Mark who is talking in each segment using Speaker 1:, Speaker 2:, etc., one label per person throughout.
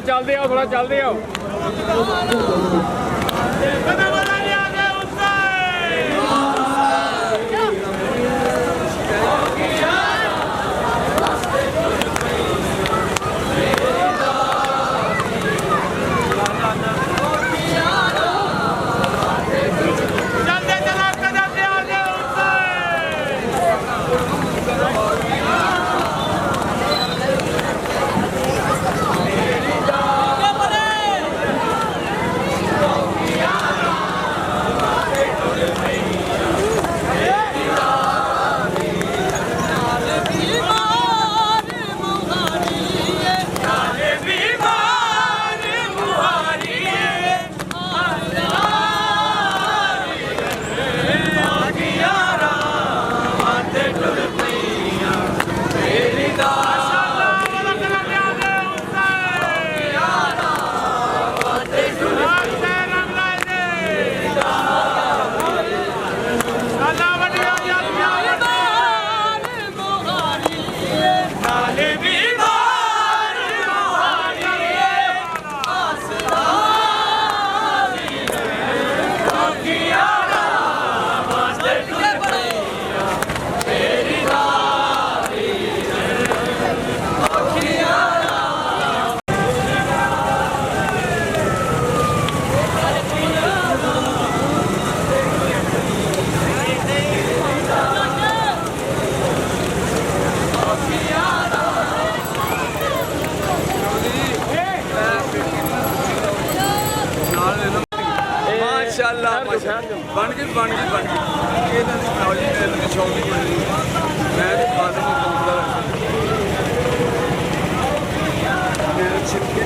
Speaker 1: चलते आओ, थोड़ा चलते आओ।
Speaker 2: बन गई इन्हों की नौजी ने शौक नहीं बनी मैं खाने मेरे छिपके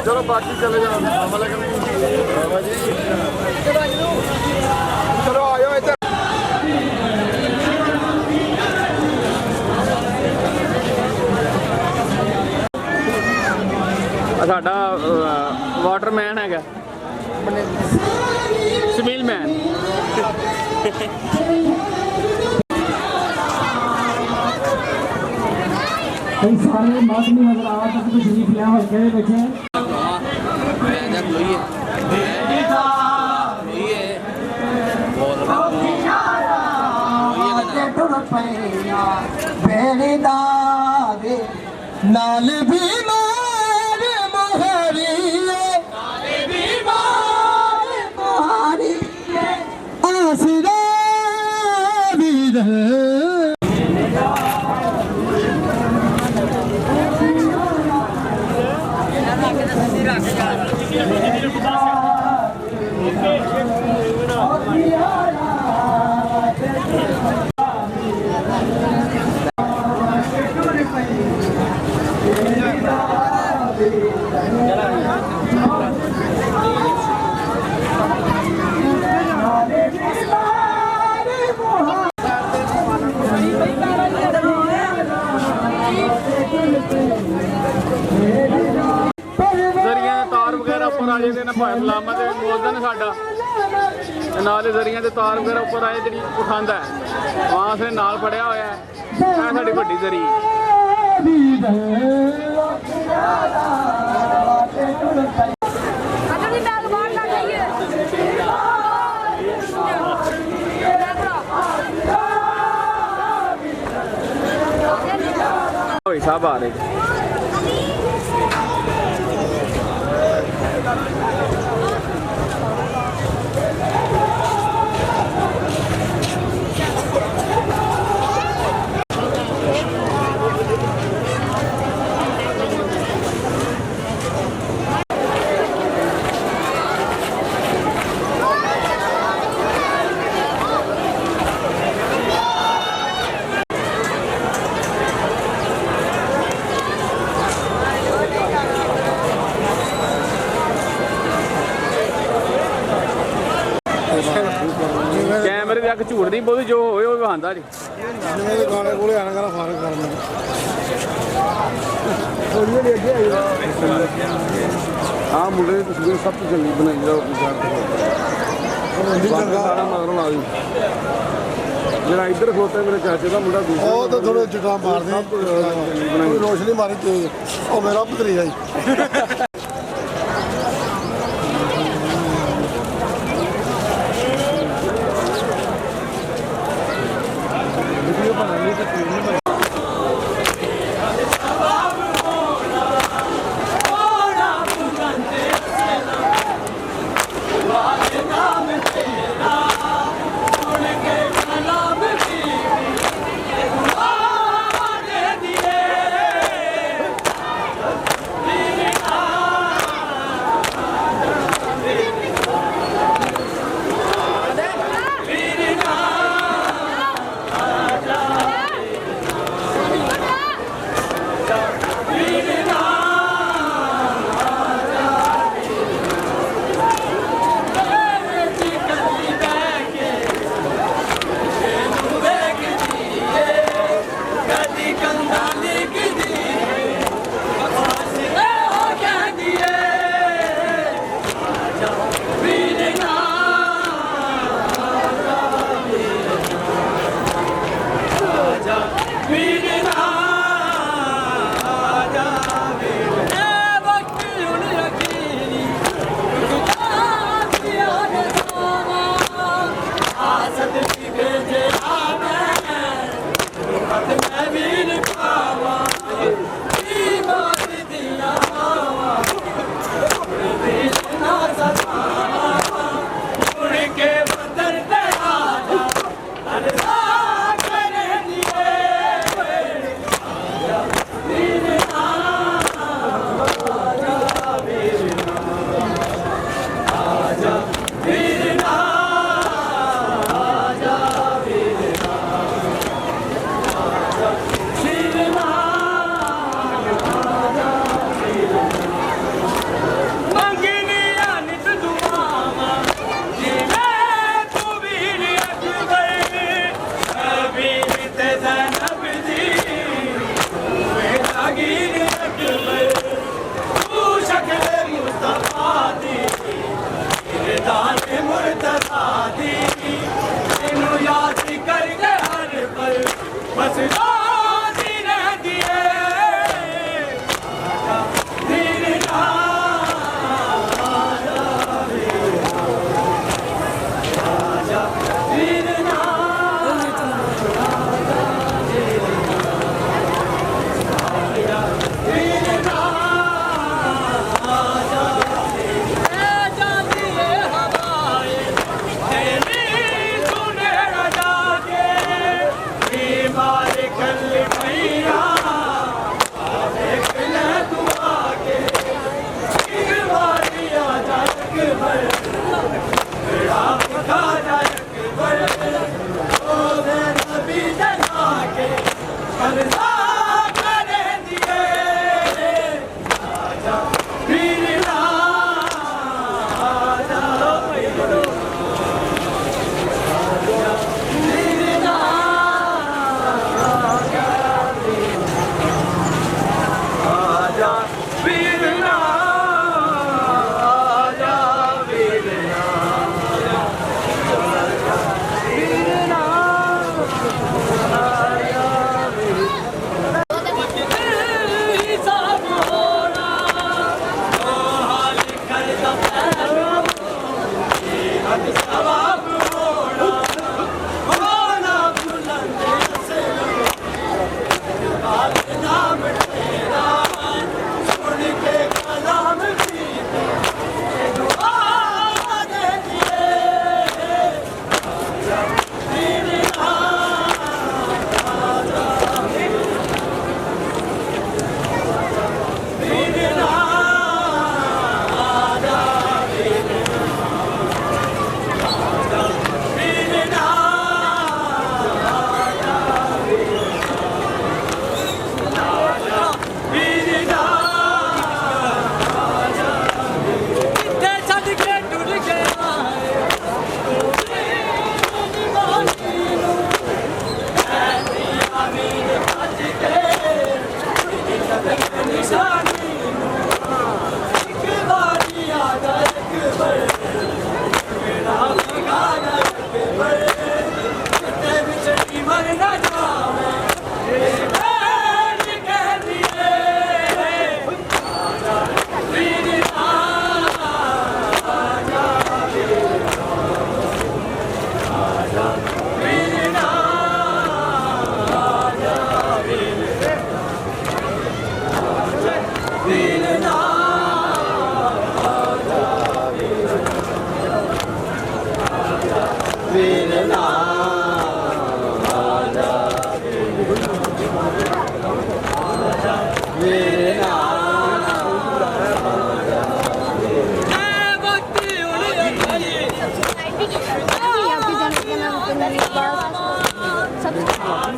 Speaker 2: चलो बाकी चले जाओ चलो आयो इधर
Speaker 1: साडा वाटरमैन है समील मैन
Speaker 3: सारे माधवी नजर आ रहा है शरीफ लिया हुआ कह बैठे हैं नाल भी
Speaker 1: ਉੱਪਰ ਆ ਜਾਂਦੇ ਨੇ ਭਾਵੇਂ ਸਲਾਮਾਂ ਤੇ ਬੋਲਦਾ ਨੇ ਸਾਡਾ ਤੇ ਨਾਲ ਜ਼ਰੀਆਂ ਦੇ ਤਾਰ ਵਗੈਰਾ ਉੱਪਰ ਆਏ ਜਿਹੜੀ ਉਠਾਉਂਦਾ ਹੈ ਬਾਂਸ ਨੇ ਨਾਲ ਫੜਿਆ ਹੋਇਆ ਹੈ ਇਹ ਸਾਡੀ ਵੱਡੀ ਜ਼ਰੀ ਸਾਹਿਬ ਆ ਰਹੇ ਕੈਮਰੇ ਦੀ ਅੱਖ ਝੂਠ ਨਹੀਂ ਬੋਲਦੀ ਜੋ ਹੋਵੇ ਉਹ ਵਹਾਉਂਦਾ ਜੀ
Speaker 4: ਮੇਰੇ ਗਾਣੇ ਕੋਲੇ ਆਣਾ ਕਰਾ ਫਾਰਗ ਕਰਨ ਆ ਮੁੰਡੇ ਦੀ ਤਸਵੀਰ ਸਭ ਤੋਂ ਚੰਗੀ ਬਣਾਈ ਜਿਹੜਾ ਸਾਰਾ ਮਗਰੋਂ ਲਾ ਦੀ ਜਿਹੜਾ ਇੱਧਰ ਖੋਤਾ ਮੇਰੇ ਚਾਚੇ ਦਾ ਮੁੰਡਾ ਦੂਸਰਾ ਉਹ ਤਾਂ ਥੋੜੇ ਚਟਾ ਮਾਰਦੇ ਰੋਸ਼ਨੀ ਮਾਰੀ ਤੇ ਉਹ ਮੇਰਾ ਭਤਰੀਜਾ ਜੀ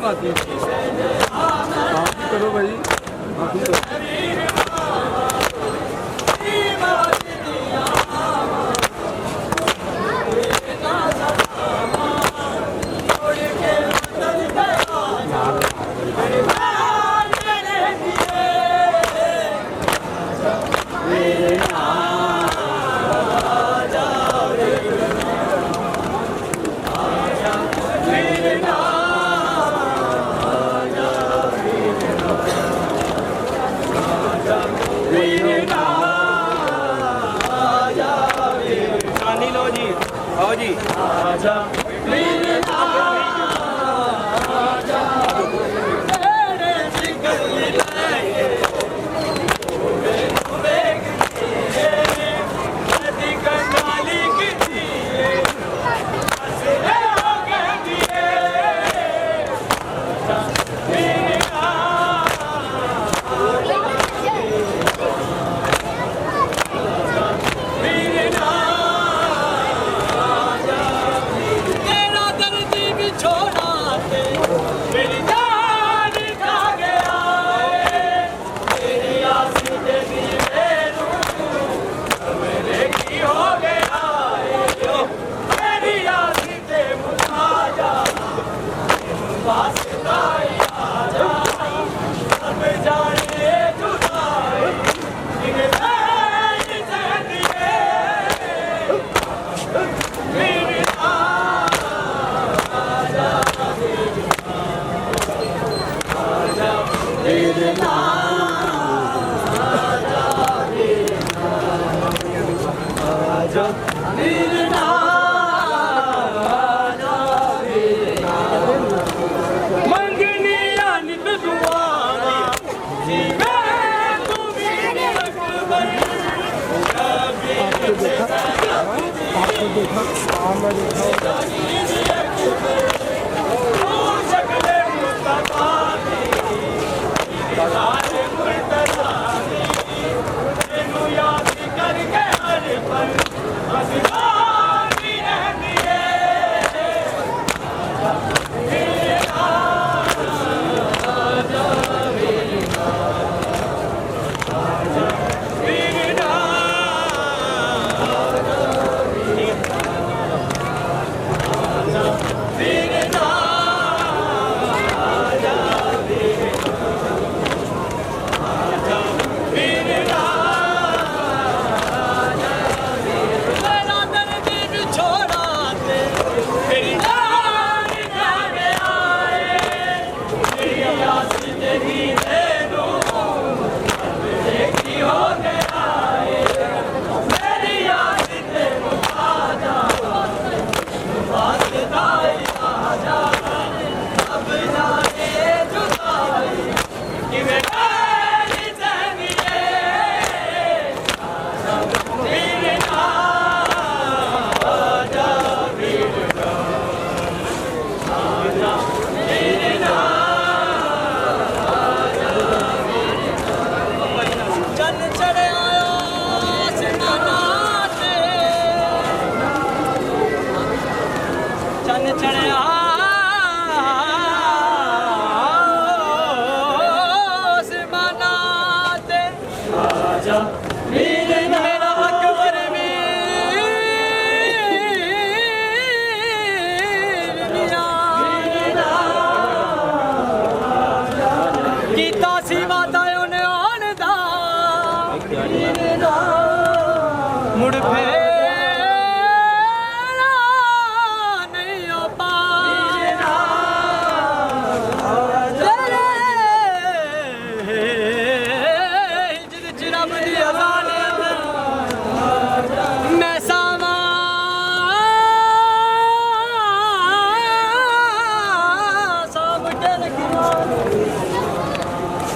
Speaker 2: पाती करो भाई आओ जी आजा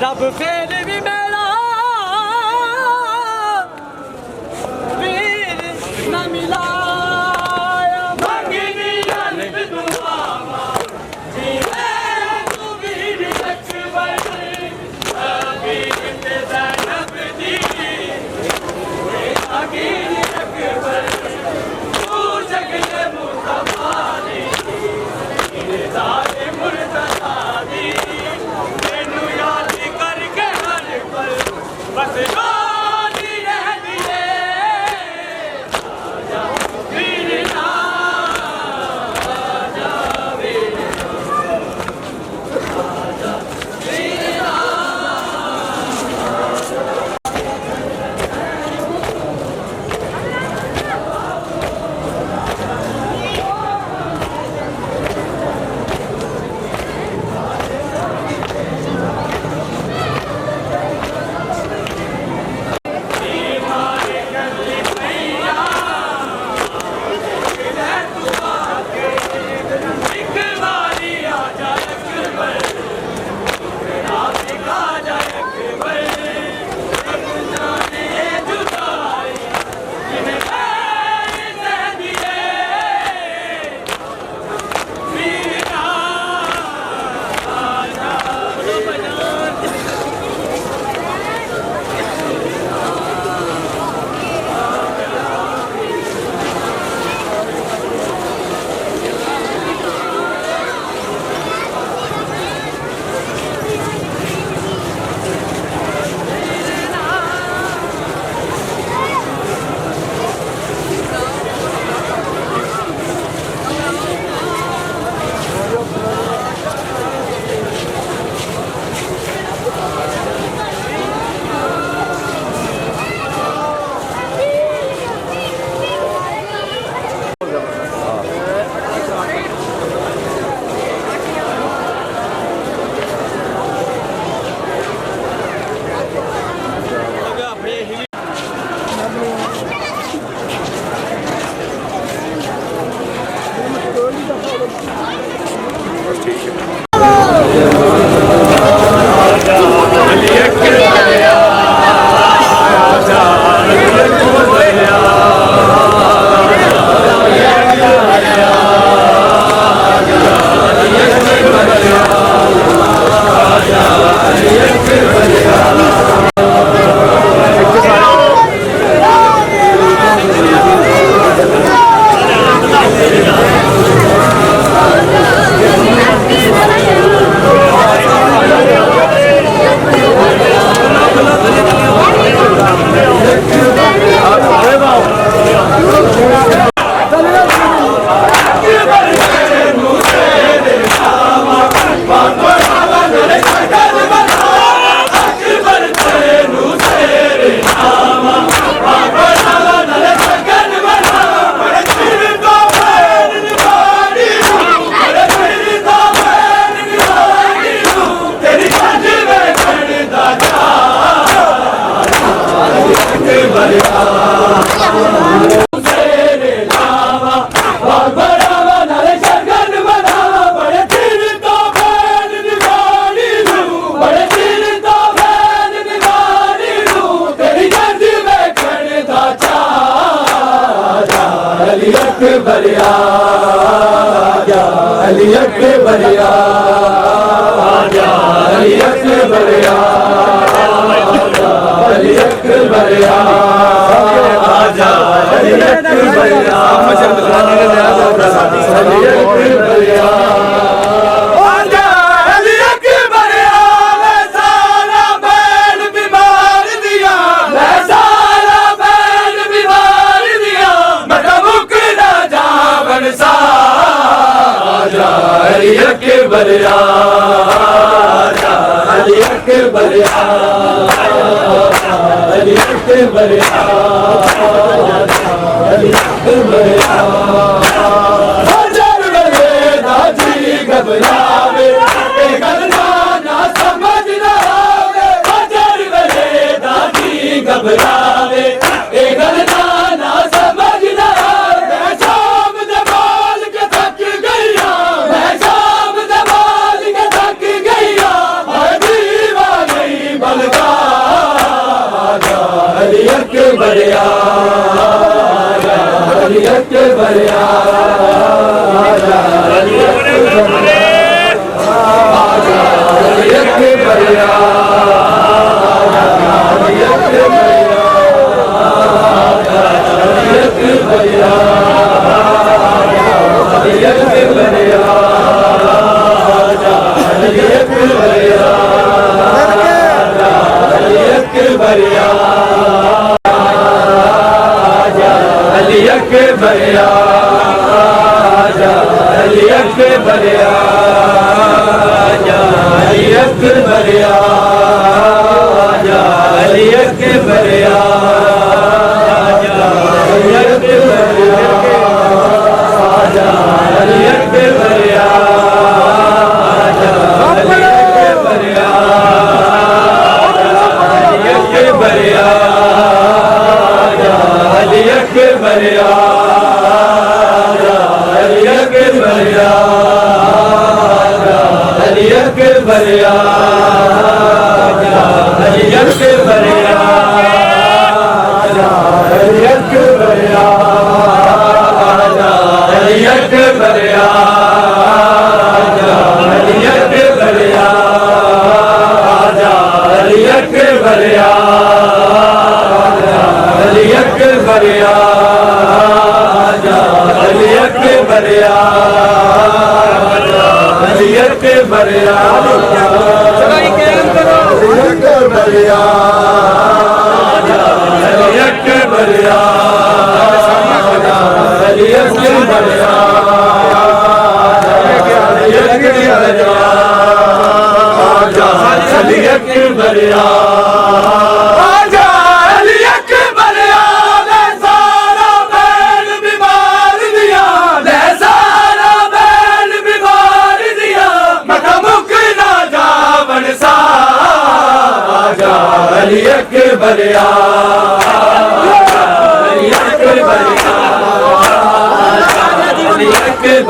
Speaker 2: रब फेर भी मेरा वीर न मिला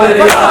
Speaker 5: बरिया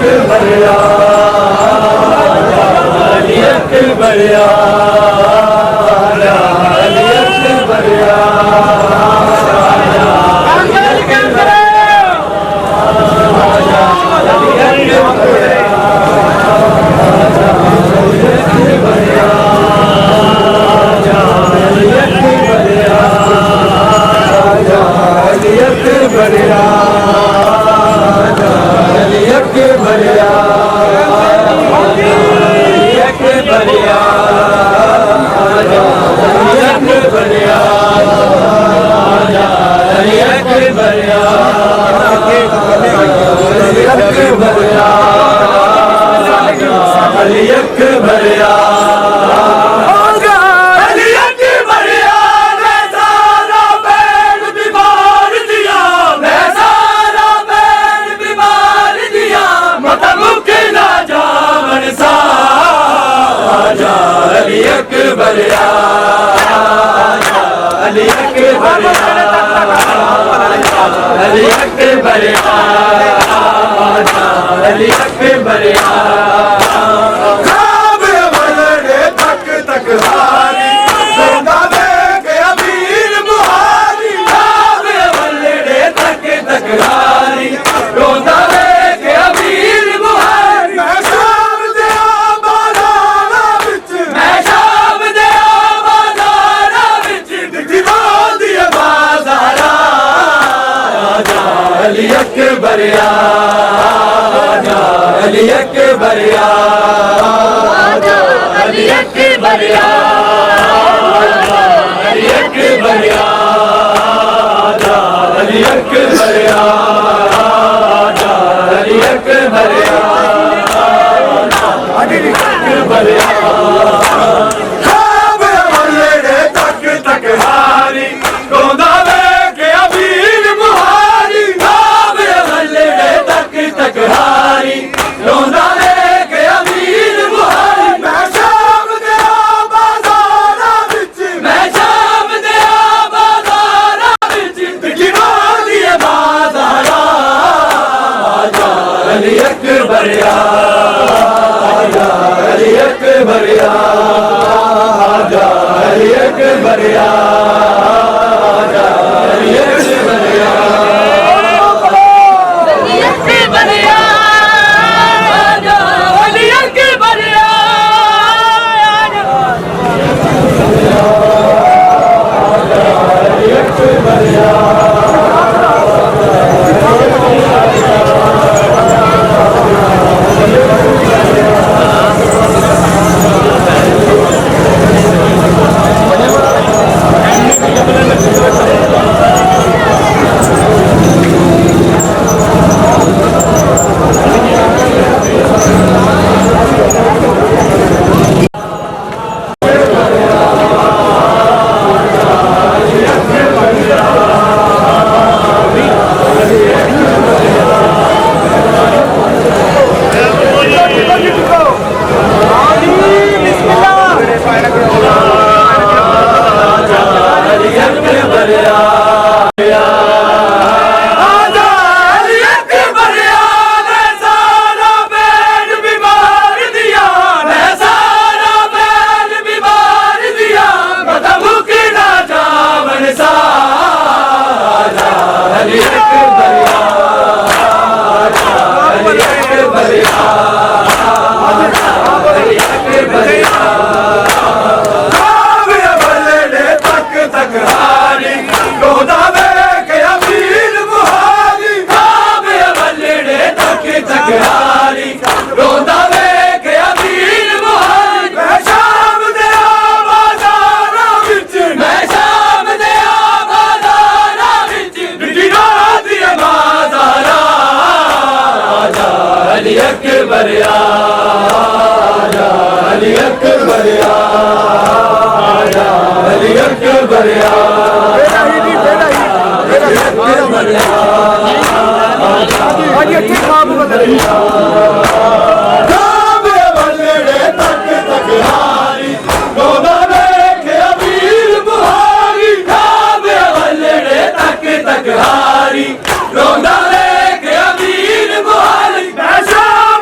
Speaker 5: ਰੋਂਦਾ ਵੇਖ ਅਮੀਰ ਮੁਹਾਲੀ ਮੈਂ ਸ਼ਾਮ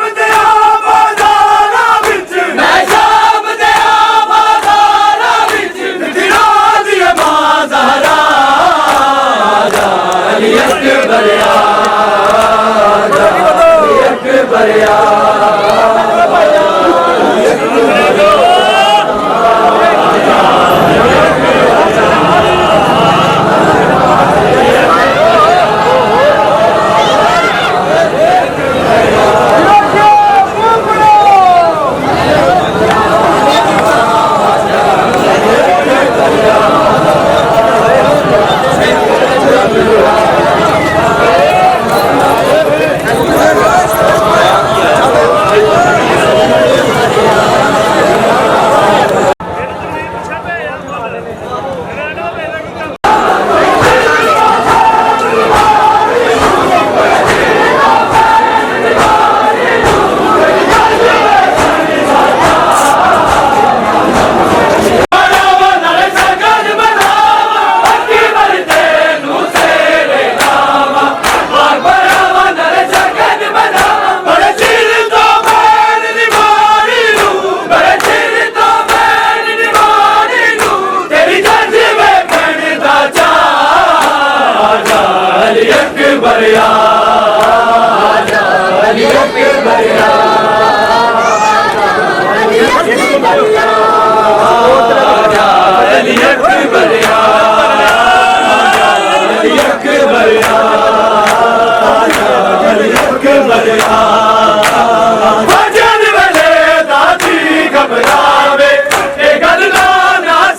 Speaker 5: अली अकबर अली अकबर अली अकबर अली अकबर अली अकबर भजन वेले दादी घबरावे ए गल ना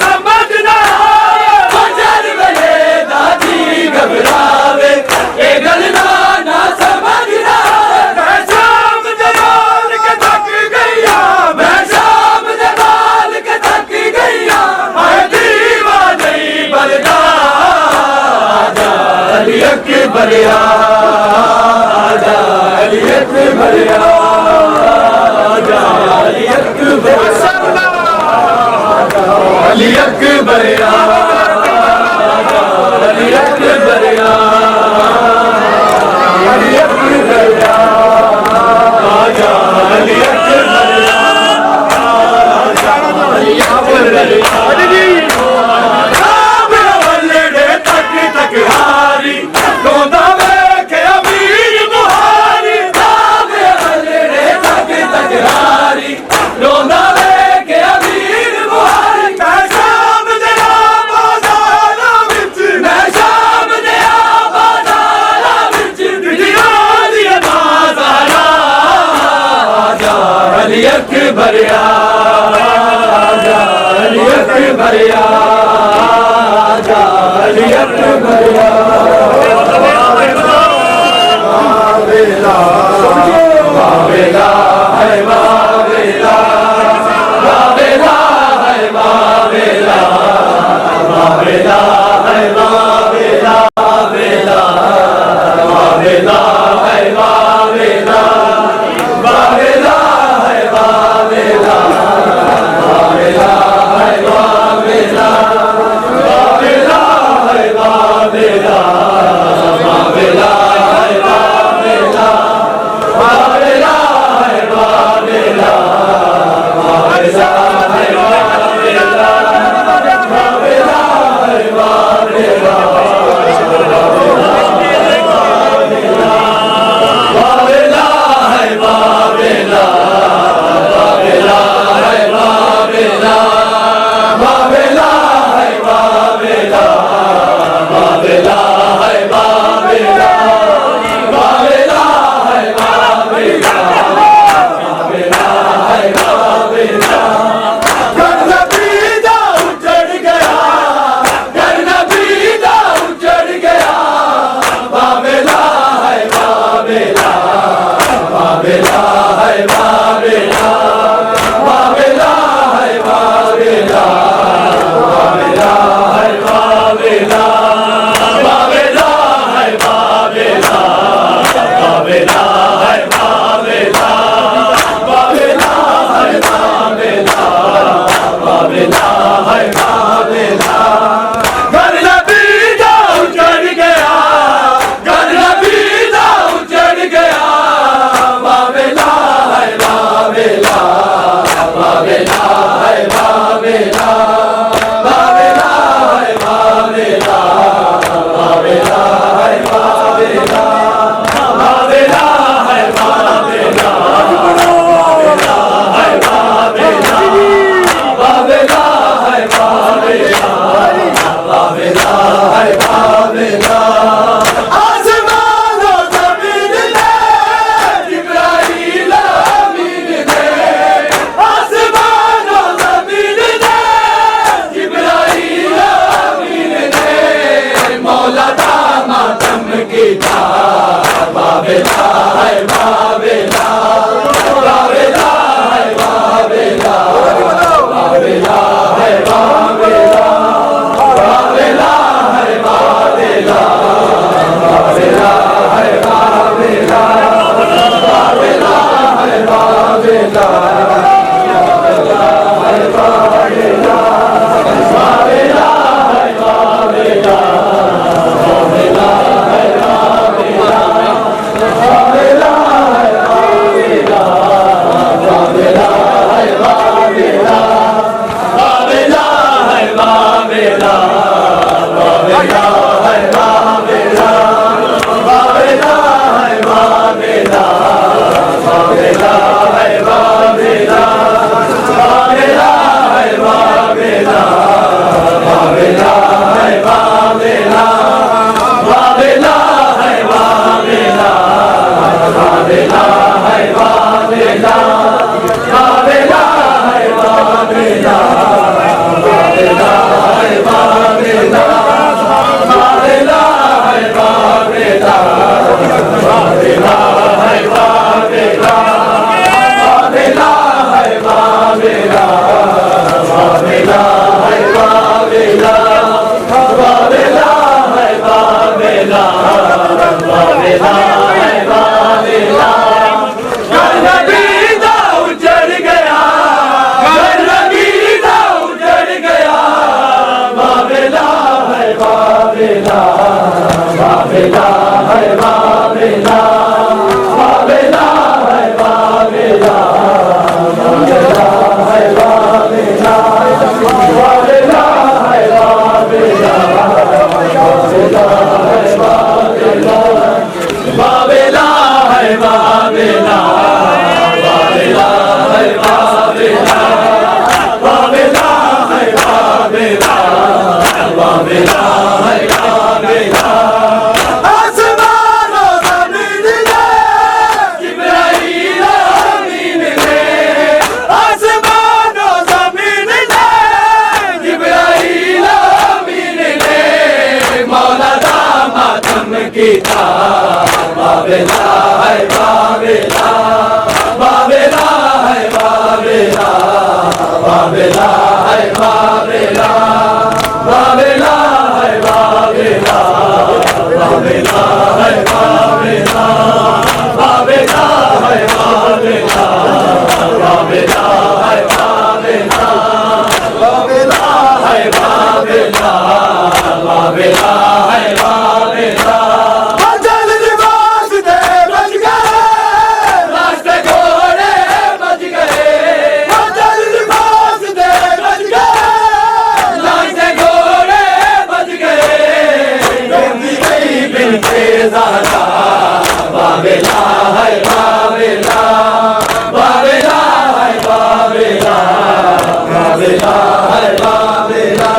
Speaker 5: समझ ना भजन वेले दादी घबरावे ए गल ना समझ ना मैं शाम जमाल के थक गईया मैं शाम जमाल के थक गईया मैं दीवा नहीं बलदा अली अकबर आजा अली अकबर आजा अली अकबर अली अकबर आजा अली अकबर अली अकबर आजा अली अकबर अली अकबर तक तक हारी रोंदा वेखे अमीर बुहारी तक तक हारी रोंदा वेखे अमीर बुहारी मैं शाम दया बाजारा विच मैं शाम दया बाजारा विच दिलियां दी नाज़ारा आजा अली अकबर आजा अली अकबर आजा अली अकबर वावेला वावेला है वावेला वावेला है वावेला वावेला है वावेला वावेला वावेला है वावेला वावेला है वावेला वावेला है वावेला वावेला है वावेला वावेला है वावेला वावेला है वावेला वावेला है वावेला वावेला है वावेला वावेला है वावेला वावेला है वावेला वावेला है वावेला वावेला है वावेला वावेला है वावेला वावेला है वावेला करना पीदा उजड़ गया करना पीदा उजड़ गया वावेला है वावेला वावेला है वावेला वावेला है वावेला वावेला है वावेला वावेला है वावेला वावेला है वावेला वावेला है वावेला वावेला है वावेला घर नबीदा उजड़ गया घर नबीदा उजड़ गया वावेला है वावेला वावेला है वावेला वावेला है वावेला वावेला है वावेला वावेला है वावेला वावेला है वावेला वावेला है वावेला वावेला है वावेला आसमान और ज़मीन ने जिब्राइल अमीन ने आसमान और ज़मीन ने जिब्राइल अमीन ने मौला दा मातम कीता वावेला है वावेला वावेला है वावेला वावेला है वावेला वावेला है वावेला वावेला है वावेला वावेला है वावेला वावेला है वावेला वावेला है वावेला वावेला है वावेला वावेला है बाबेला बाबेला है बाबेला बाबेला है बाबेला बाबेला है बाबेला बाबेला है बाबेला बाबेला है बाबेला बाबेला है बाबेला बाबेला है बाबेला बाबेला है बाबेला बाबेला है बाबेला बाबेला है बाबेला बाबेला है बाबेला बाबेला है बाबेला बाबेला है बाबेला गरबीदा उजड़ गया गरबीदा उजड़ गया बाबेला है बाबेला बाबेला है बाबेला बाबेला है बाबेला बाबेला है बाबेला बाबेला है बाबेला बाबेला है बाबेला बाबेला है बाबेला बाबेला है बाबेला बाबेला है बाबेला बाबेला है बाबेला आसमान और ज़मीन ने जिब्राइल अमीन ने आसमान और ज़मीन ने जिब्राइल अमीन ने मौला दा मातम कीता बाबेला है बाबेला बाबेला है बाबेला बाबेला है बाबेला बाबेला है बाबेला बाबेला है बाबेला बाबेला है बाबेला बाबेला है बाबेला बाबेला है बाबेला बाबेला है बाबेला अजल लिबास दे बच गए रास्ते घोड़े बच गए अजल लिबास दे बच गए रास्ते घोड़े बच गए रोंदी गई बिनते ज़हरा बाबेला है बाबेला बाबेला है बाबेला बाबेला है बाबेला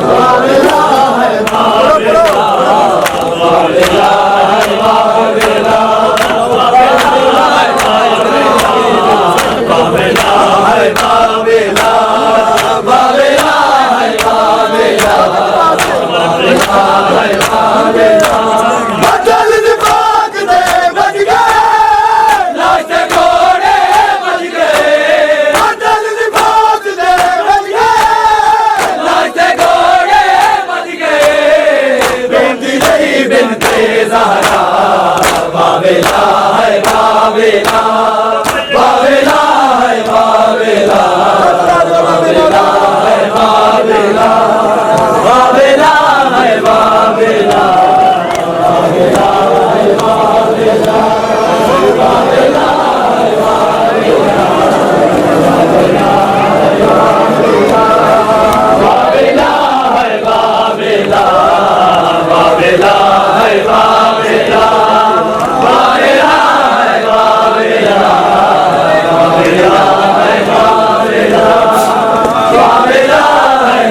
Speaker 5: बाबेला है बाबेला बाबेला है बाबेला बाबेला है बाबेला बाबेला है बाबेला बाबेला है बाबेला अजल दिमाग दे बच गए रास्ते घोड़े बच गए अजल दिमाग दे बच गए रास्ते घोड़े बच गए रोंदी रही बिनते ज़हरा बाबेला है बाबेला बाबेला है बाबेला बाबेला है बाबेला बाबेला है बाबेला बाबेला है बाबेला बाबेला है बाबेला बाबेला है बाबेला बाबेला है बाबेला बाबेला है बाबेला बाबेला है बाबेला बाबेला है बाबेला बाबेला है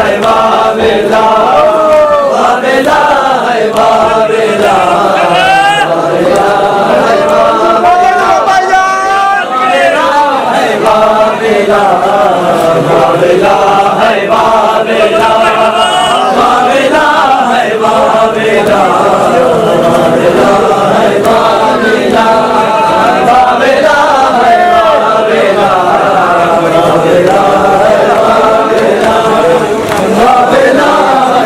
Speaker 5: है वावेला वावेला है वावेला वावेला है वावेला वावेला है वावेला वावेला है वावेला वावेला है वावेला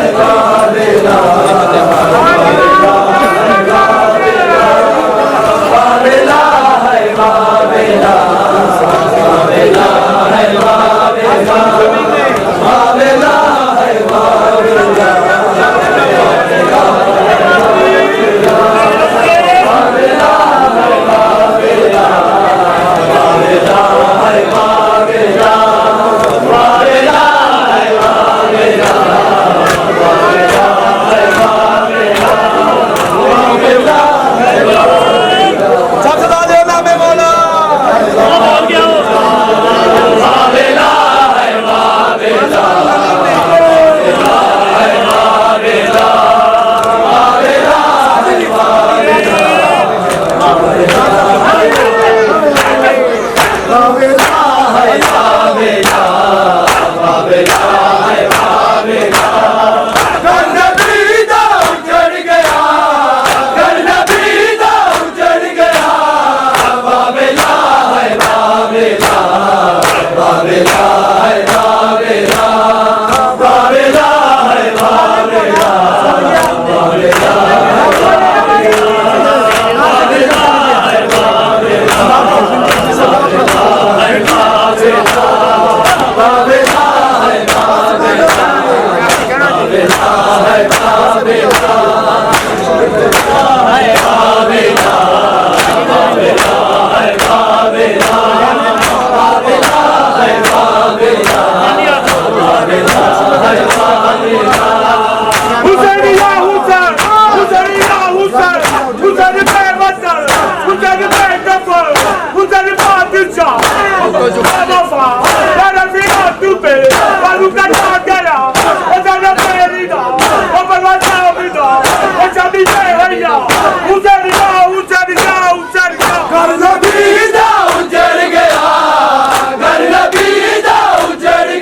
Speaker 5: वावेला है वावेला वावेला है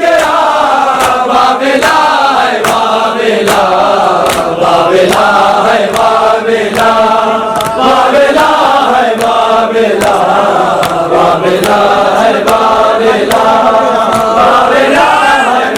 Speaker 5: वावेला वावेला है वावेला वावेला है वावेला वावेला है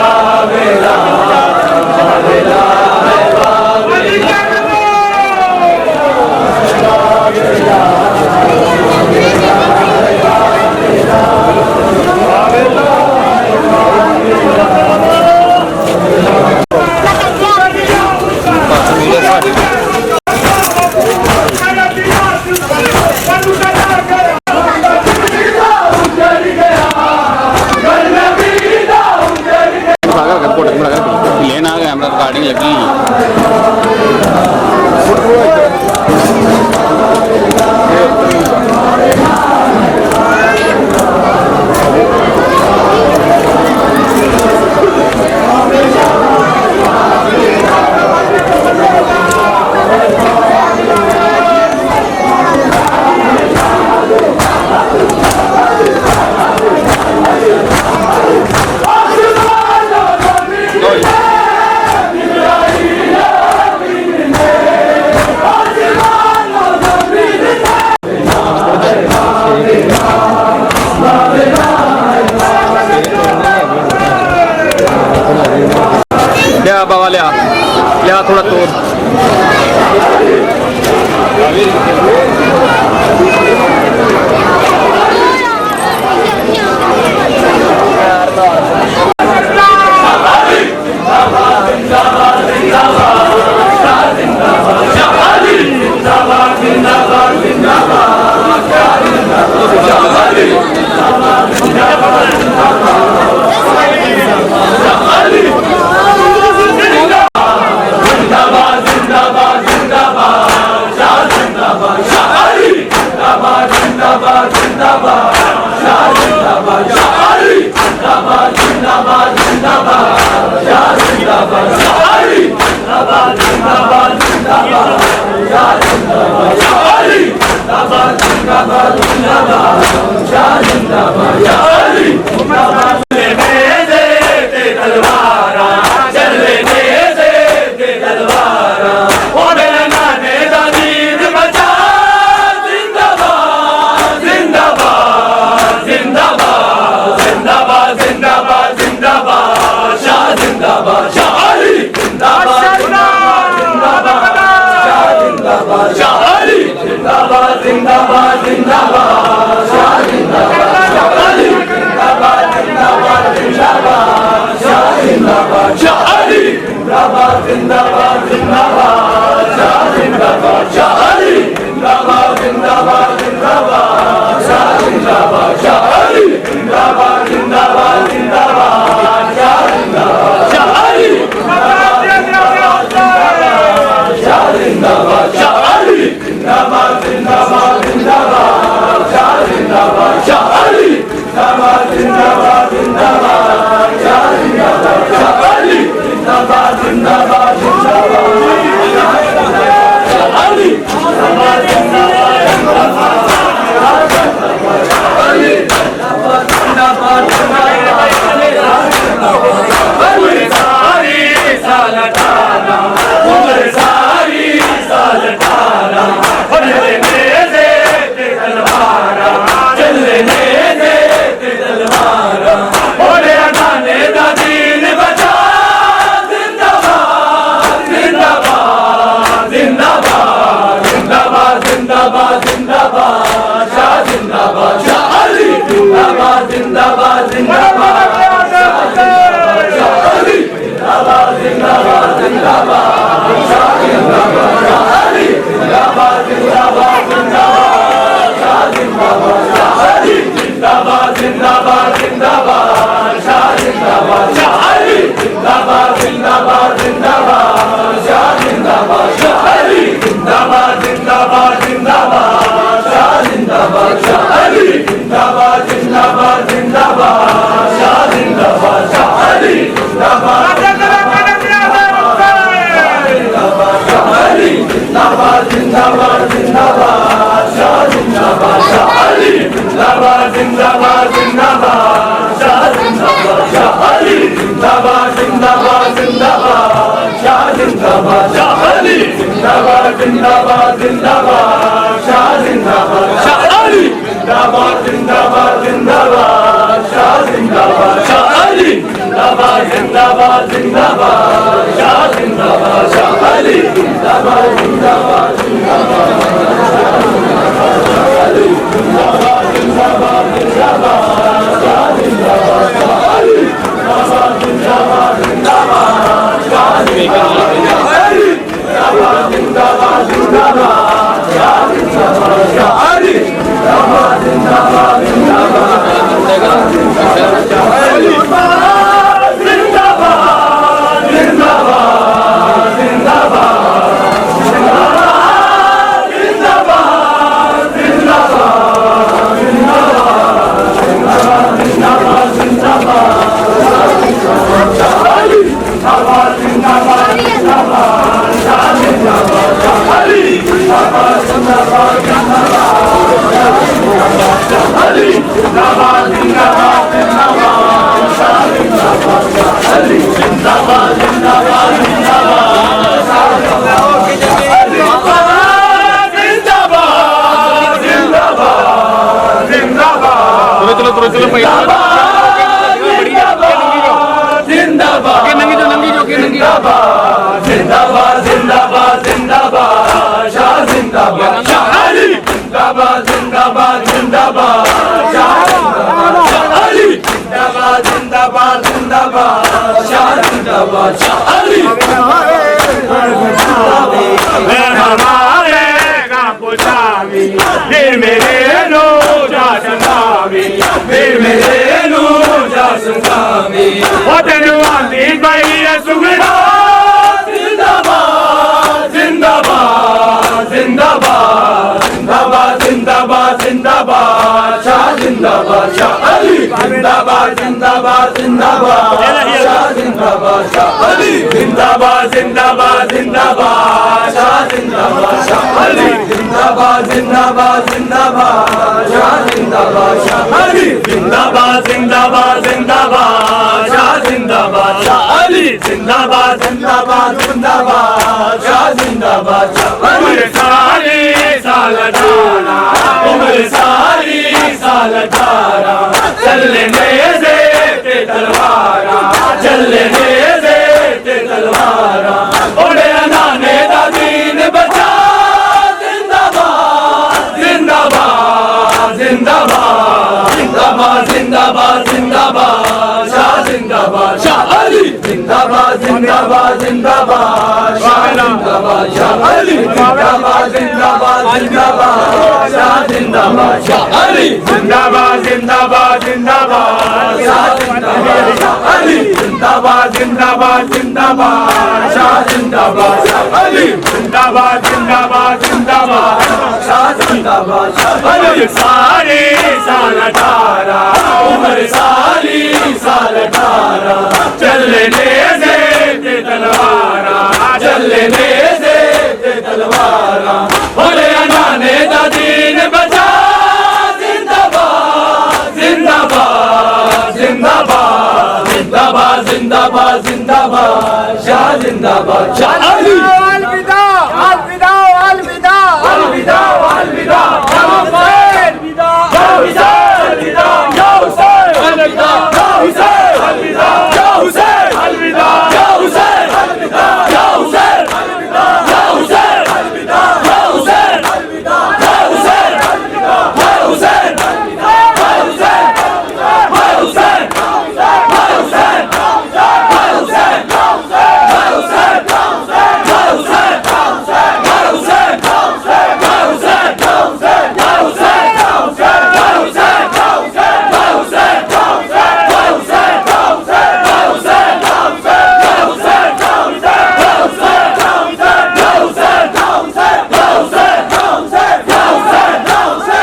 Speaker 5: वावेला
Speaker 1: लेना कैमरा रिकॉर्डिंग लगी लिया बाबा लिया थोड़ा तोड़ नंगी जो
Speaker 5: जिंदाबाद शाह जिंदाबाद अली जिंदाबाद जिंदाबाद जिंदाबाद शाह जिंदाबाद शाह अली हमारे का पुछावी फिर मेरे नो जा संगावी फिर मेरे नो जा संगावी ओ तेनु आंदी भाई सुगड़ा जिंदाबाद जिंदाबाद जिंदाबाद जिंदाबाद जिंदाबाद जिंदाबाद शाह जिंदाबाद शाह अली जिंदाबाद जिंदाबाद जिंदाबाद शाह जिंदाबाद शाह अली जिंदाबाद जिंदाबाद जिंदाबाद शाह जिंदाबाद शाह अली जिंदाबाद जिंदाबाद जिंदाबाद शाह जिंदाबाद शाह अली जिंदाबाद जिंदाबाद जिंदाबाद शाह जिंदाबाद शाह अली जिंदाबाद जिंदाबाद जिंदाबाद शाह जिंदाबाद शाह अली सारी साल ठाना उम्र सारी साल ठाना चलने से ते तलवारा चलने से ते तलवारा ओड़े नाने दा दीन बचा जिंदाबाद जिंदाबाद जिंदाबाद जिंदाबाद जिंदाबाद जिंदाबाद शाह जिंदाबाद शाह अली जिंदाबाद जिंदाबाद जिंदाबाद शाह जिंदाबाद शाह अली जिंदाबाद जिंदाबाद जिंदाबाद शाह जिंदाबाद शाह अली जिंदाबाद जिंदाबाद जिंदाबाद शाह जिंदाबाद शाह अली जिंदाबाद जिंदाबाद जिंदाबाद शाह जिंदाबाद शाह अली जिंदाबाद जिंदाबाद जिंदाबाद शाह जिंदाबाद शाह अली सारी साल ठारा उम्र सारी साल ठारा चलने से ते तलवारा चलने से ते तलवारा बोले नाने दा दीन बचा जिंदाबाद जिंदाबाद जिंदाबाद जिंदाबाद जिंदाबाद जिंदाबाद शाह जिंदाबाद शाह अली अलविदा अलविदा अलविदा अलविदा अलविदा या हुसैन अलविदा या हुसैन अलविदा या हुसैन अलविदा या हुसैन अलविदा या हुसैन अलविदा या हुसैन अलविदा या हुसैन अलविदा या हुसैन अलविदा या हुसैन अलविदा या हुसैन अलविदा या हुसैन या हुसैन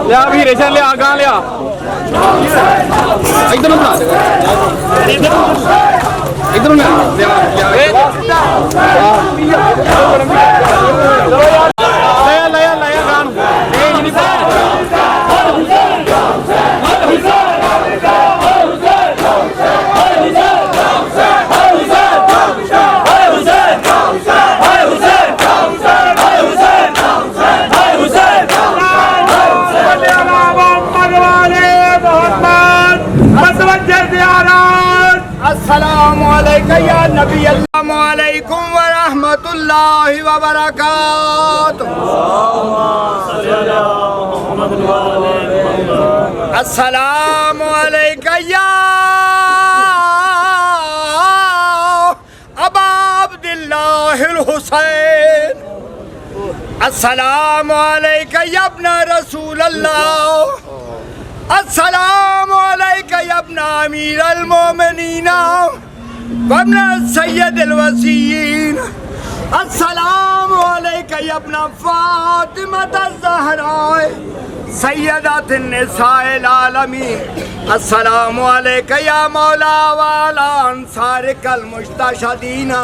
Speaker 1: लिया भी रेशन लिया गां लिया इधर बना इधर लाया गां
Speaker 6: या नबी अस्सलाम वालेकुम व रहमतुल्लाहि व बरकातुहू। अस्सलाम अलैका या अबा अब्दुल्लाहिल हुसैन। अस्सलाम अलैका या इब्न रसूल अल्लाह। अस्सलाम अलैका या इब्न अमीरुल मोमिनीन वब्न सय्यदिल वसीय्यीन। अस्सलाम अलैका या इब्न फातिमा ज़हरा सय्यदतुन निसाइल आलमीन। अस्सलाम अलैका या मौला वाला अंसारिकल मुस्तशदीना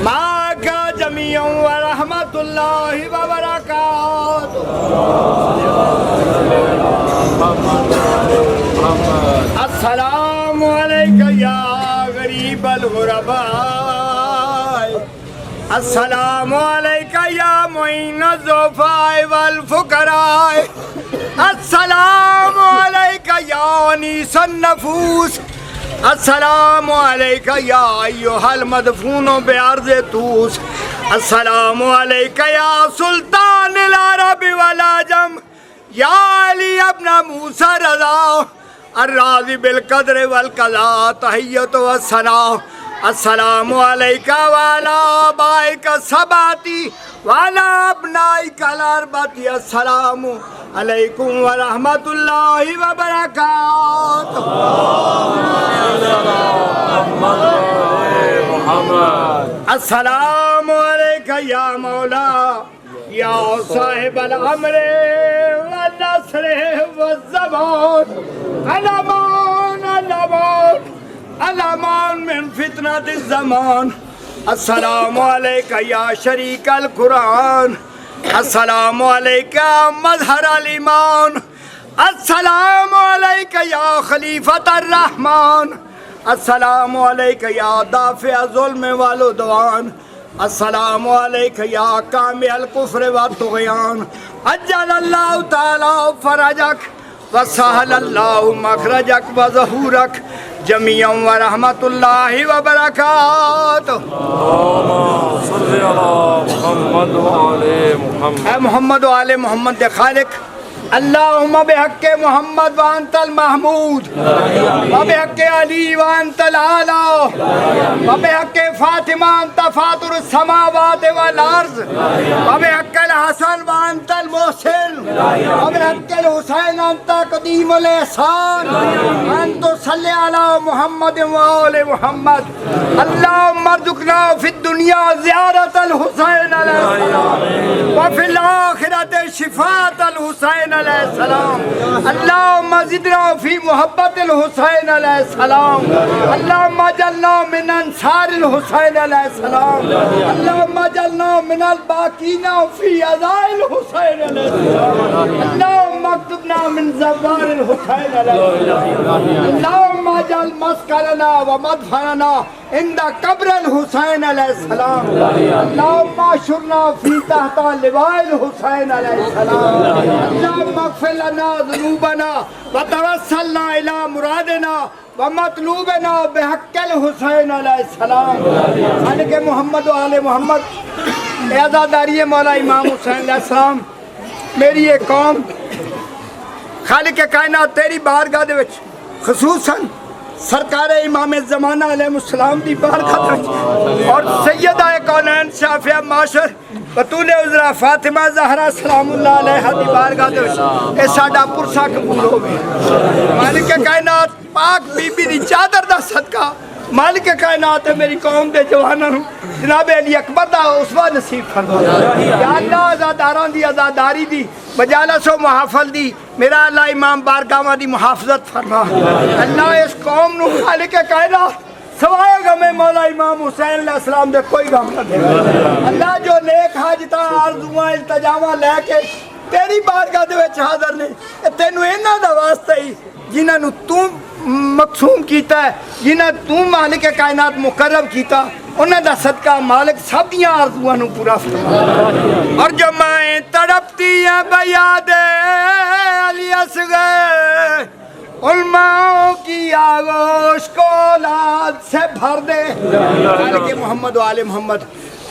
Speaker 6: माका जमीअन व रहमतुल्लाहि व बरकातुहू। अस्सलाम अलैका या गरीबल गुरबा, अस्सलाम अलैका या मुइन्नज़ ज़ुफ़ाए वल फ़ुक़राए, अस्सलाम अलैका या अनीसन नफूस, अस्सलाम अलैका या अय्युहल मदफून बिअर्ज़ तूस, अस्सलाम अलैका या सुल्तानिल अरब वल अजम, या अली अब्न मूसा रज़ा, अर्राज़ी बिल क़द्र वल क़ज़ा, तहिय्यतु व सना, अस्सलामु अलैका व अला आबाइका सबाती व अला अब्नाइका अल-अर्बअती, अस्सलामु अलैकुम व रहमतुल्लाहि व बरकातुहू। अस्सलामु अलैका या मौला या साहिबल अम्रे व नस्रे व ज़मान, अलामान अलामान अलामान मिन फितनतिज़ ज़मान, अस्सलामु अलैका या शरीकल कुरान, अस्सलामु अलैका मज़हरल ईमान, अस्सलामु अलैका या खलीफतर रहमान, अस्सलामु अलैका या दाफ़िअ ज़ुल्म वल उद्वान, अस्सलामु अलैका या कामिल कुफ्र व तुग़यान, अज्जलल्लाहु तआला फ़रजक व सहलल्लाहु मखरजक व ज़हूरक जमीअन व रहमतुल्लाहि व बरकातुहू। मोहम्मद व आले मोहम्मद दे खालिक, अल्लाहुम्मा बिहक़्क़ि मोहम्मद व अंतल महमूद, व बिहक़्क़ि अली व अंतल आला, व बिहक़्क़ि फातिमा अंत फातिरुस समावाति वल अर्ज़, व बिहक़्क़िल हसन व अंतल मोहसिन, व बिहक़्क़िल हुसैन अंत क़दीमुल इहसान, अंतु सल्लि अला मुहम्मद व आले मुहम्मद, अल्लाहुम्मा अर्ज़ुक़ना फ़िद दुनिया ज़ियारतल हुसैन अलैहिस्सलाम व फ़िल आख़िरति शिफ़ाअतल हुसैन अलैहिस्सलाम, अल्लाहुम्मा ज़िदना फ़ी मुहब्बतिल हुसैन अलैहिस्सलाम, अल्लाहुम्मा जल्ना मिन अंसारिल हुसैन अलैहिस्सलाम, अल्लाहुम्मा जल्ना मिनल बाक़ीना फ़ी अज़ाइल हुसैन अलैहिस्सलाम, अल्लाहुम्मा अक्तुबना मिन ज़वारिल हुसैन अलैहिस्सलाम, अल्लाहुम्मा जल मस्कनना व मदफनना इंद क़ब्रिल हुसैन अलैहिस्सलाम, अल्लाहुम्मा शुरना फ़ी तहता लिवाइल हुसैन अलैहिस्सलाम, अल्लाहुम्मा अग़फ़िर लना ज़ुनूबना व तवस्सलना इला मुरादिना व मतलूबना बिहक़्क़िल हुसैन अलैहिस्सलाम। खालिक़ मोहम्मद व आले मोहम्मद, एज़ादारी मौला इमाम हुसैन अलैहिस्सलाम, मेरी ये कौम खालिक़ कायनात तेरी बारगाह दे विच ख़ुसूसन सरकार इमाम ज़माना अलैहिस्सलाम दी बारगाह और सैयदा कौनैन शाफ़िया माशर बतूल उज़रा फातिमा ज़हरा सलामुल्लाह अलैहा दी बारगाह दे विच ए साडा पुरसा कबूल होवे। मालिक कायनात पाक बीबी दी चादर दा सदका मालिक कायनात मेरी कौम दे जवानां नूं जनाब अली अकबर दा उसवा नसीब फरमा। या अल्लाह आज़ादारां दी आज़ादारी दी मजालस व महफल दी मेरा अल्लाह इमाम बारगाह दी मुहाफ़ज़त फरमा। अल्लाह इस कौम नूं खालिक कायनात सवाए गमे मौला इमाम हुसैन अलैहिस्सलाम दे कोई गम न दे। अल्लाह जो नेक हाजतां आरज़ूआं इल्तजामां लैके तेरी बारगाह दे विच हाज़र ने, तैनूं इन्हां दा वास्ता ही जिन्हां नूं तू मकसूम कीता है, जिन्हां तू मालिक कायनात मुकर्रम कीता, उन्हां दा सदका मालिक सब दियां आरज़ूआं नूं पूरा फरमा। और जो मैं तड़पती हैं बयादे अली असग़र, उलमाओं की आगोश को औलाद से भर दे। मालिक मोहम्मद वाले मोहम्मद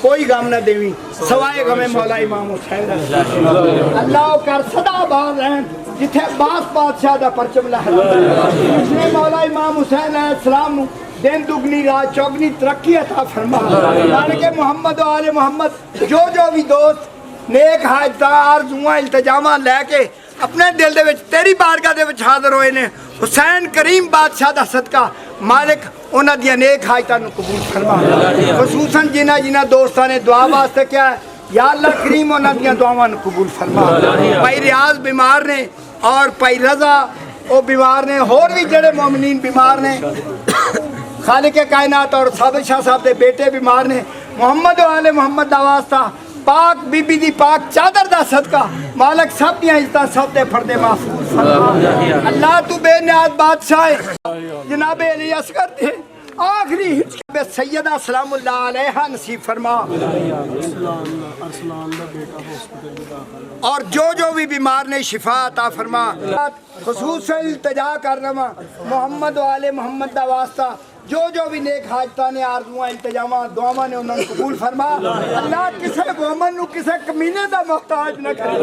Speaker 6: कोई गम न देवी सवाए गमे मौला इमाम हुसैन। अल्लाह कर सदा बाज़ रहन जिथे अब्बास बादशाह दा परचम लहरा। इसने मौला इमाम हुसैन अलैहिस्सलाम नूं दिन दुगनी रात चौगनी तरक्की अता फरमा। मालिक मोहम्मद वाले मोहम्मद जो भी दोस्त नेक हाजतां आरज़ूआं इल्तजामां लैके अपने दिल दे विच तेरी बारगाह दे विच हाज़र होए ने, हुसैन करीम बादशाह दा सदका मालिक उन्हां दियां नेक हाजतां नूं कबूल फरमा। ख़ुसूसन जिन्हां दोस्तां ने दुआ वास्ते क्या है, या अल्लाह करीम उन्हां दियां दुआवां नूं कबूल फरमा। भाई रियाज बीमार ने और भाई रज़ा वो बीमार ने, होर भी जेड़े मोमिनीन बीमार ने, खालिक कायनात और साबिर शाह साहब के बेटे बीमार ने, मोहम्मद वाले मोहम्मद दा वास्ता पाक बीबी दी पाक चादर दा सदका मालक सब दियां इज्जतां सब दे फरदे महफूज फरमा। अल्लाह तू बेनियाज बादशाह है। जनाब अली असगर थे आखिरी हिजके सैयदा सलामुल्लाह अलैहा नसीब फरमा। और जो भी बीमार ने शिफा अता फरमा। खुसूसन इल्तिजा कर रहा मोहम्मद वाले मोहम्मद दा वास्ता जो भी नेक हाजता ने आरजुआं इल्तिजामा दुआवां ने उन्होंने कबूल फरमा। अल्लाह किसी मोमन नूं किसी कमीने दा मोहताज न करे।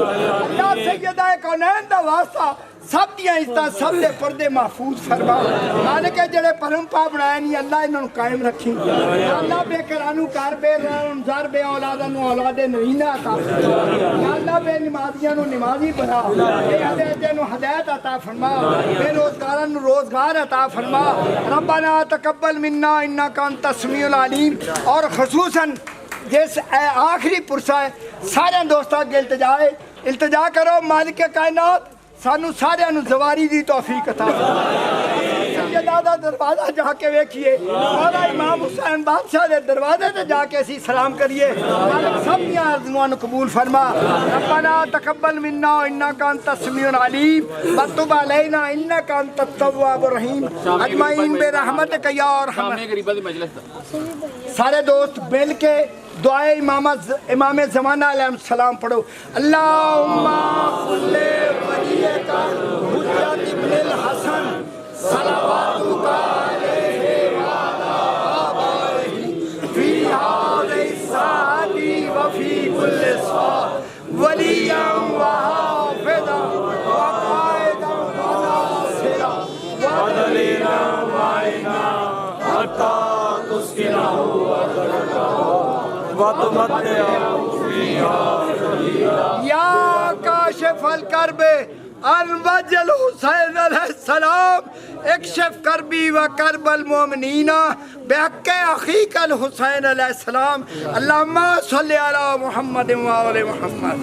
Speaker 6: अल्लाह सैयदा कौनैन दा वास्ता सब दियां इज्जतां सब दे पर्दे महफूज फरमा। मालिक जेड़े परंपा बनाए नहीं अल्लाह इन्होंने कायम रखी। अल्लाह बेकरानू कर बेजार बे औलादा नूं औलादे नवीना अता फरमा। अल्लाह बे नमाजियां नूं नमाजी बना। हदायत नूं हदायत अता फरमा। बेरोजगारां नूं रोजगार अता फरमा। रब्बना तकब्बल मिन्ना इन्नका अंतस समीउल अलीम। और खुसूसन जिस आखिरी पुरसा है सारे दोस्तों अगे इल्तिजा करो मालिक कायनात सानू सारियां नूं ज़वारी दी तौफीक अता सैयदा दा दरवाजा जाके वेखिए मौला इमाम हुसैन बादशाह दे दरवाजे ते जाके असी सलाम करिए। मालिक सब दियां आरज़ुआं नूं कबूल फरमा। रब्बना तकब्बल मिन्ना इन्नका अंतस समीउल अलीम व तुब अलैना इन्नका अंतत तव्वाबुर रहीम अजमाइन बिरहमतिक या अरहम। सारे दोस्त मिल के दुआए इमाम ज़माना अलैहिस्सलाम पढ़ो। अल्लाहुम्मा सल्ले वलियका हुज्जत इब्नुल हसन सलावतुका अलैहि व अला आबाइहि फी हाज़िहि सादी व फी कुल्लि सा वलिय्यन व हाफ़िज़न व क़ाइदन व नासिरा व दलीलन व इना हत्ता तुस्किनहु या काशिफल कर्ब अनवजल हुसैन अलैहिस्सलाम इक्शिफ करबी व करबल मोमिनीना बिहक़्क़ि अख़ीकल हुसैन अलैहिस्सलाम। अल्लाहुम्मा सल्लि अला मुहम्मद व आले मुहम्मद।